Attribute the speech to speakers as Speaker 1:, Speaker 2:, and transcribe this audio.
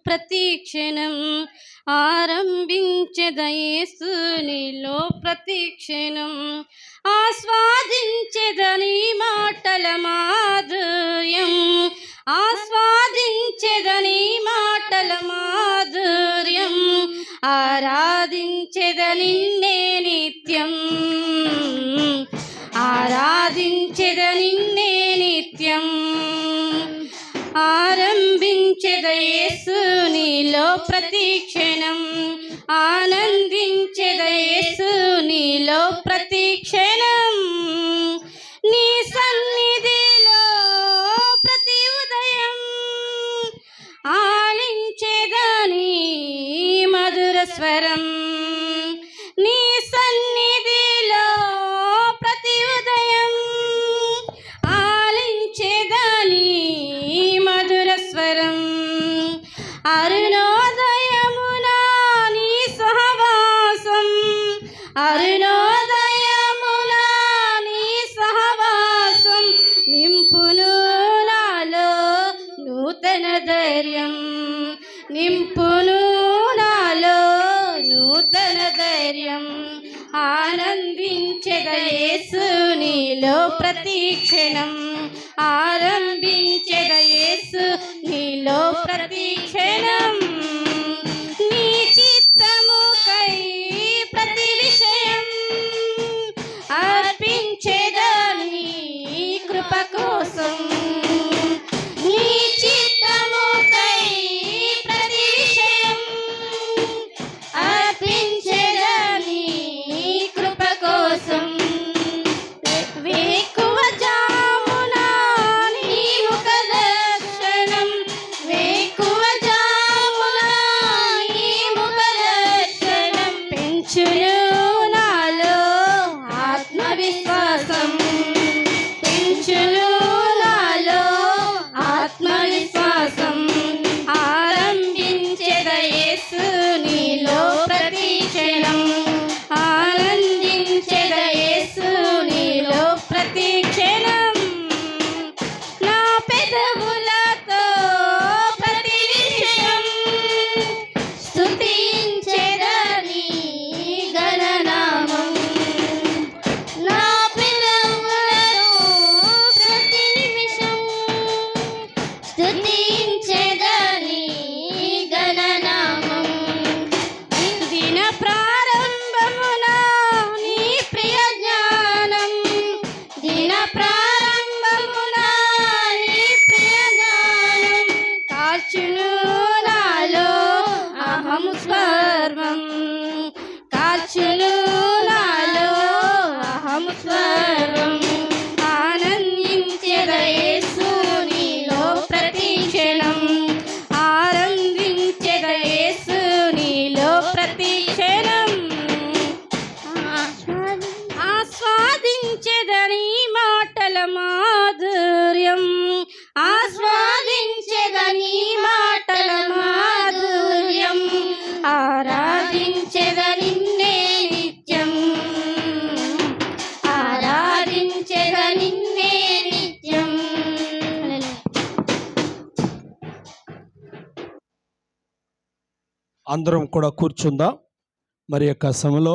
Speaker 1: ప్రతి క్షణం ఆరంభించెద యేసునిలో ప్రతి క్షణం ఆస్వాదించెదని మాటల మాధుర్యం ఆస్వాదించెదని మాటల మాధుర్యం ఆరాధించెద నిన్నే నిత్యం ఆరాధించెద నిన్నే నిత్యం ఆరంభించెద యేసునిలో ప్రతి క్షణం ఆనందించెద యేసునిలో ప్రతి క్షణం నీ సన్నిధిలో ప్రతి ఉదయం ఆలించెదని మధుర స్వరం నీ సన్నిధిలో ప్రతి ఉదయం ఆలించెదని మధుర స్వరం అరుణోదయమున నీ సహవాసం అరుణోదయమున నీ సహవాసం నింపును నాలో నూతన ధైర్యం నింపును నాలో నూతన ధైర్యం ఆనందించెద యేసునిలో ప్రతి క్షణం ఆరంభించెద యేసునిలో ప్రతి క్షణం నీ చిత్తముకై ప్రతి విషయం అర్పించెదని కృప కోసం నీ చిత్తముకై ప్రతి విషయం అర్పించెదని కృప కోసం వేకువ జామున నీ ముఖ దర్శనం వేకువ జామున నీ ముఖ దర్శనం పెంచును నాలో ఆత్మవిశ్వాసం పెంచును నాలో ఆత్మవిశ్వాసం ఆరంభించెద యేసునిలో ప్రతి క్షణం ఆనందించెద యేసునిలో ప్రతి క్షణం నా పెదవులతో ప్రతి విషయం స్తుతించెదని గణనామం నా పెదవులతో ప్రతి నిమిషం స్తుతించెదని గణనామం దిన ప్రారంభమున నీ ప్రియ జ్ఞానం దిన ప్రారంభమున నీ ప్రియ జ్ఞానం కాల్చును నాలో అహం స్వర్వం కాల్చును నాలో అహం స్వర్వం ఆనందించెద యేసునిలో ప్రతి క్షణం ఆనందించెద యేసునిలో ప్రతి క్షణం ఆస్వాదించెదని మాటల మాధుర్యం ఆస్వాదించెదని మాటల మాధుర్యం ఆరాధించెద నిన్నే నిత్యం ఆరాధించెద నిన్నే నిత్యం.
Speaker 2: అందరం కూడా కూర్చుందాం. మరి యొక్క సమయంలో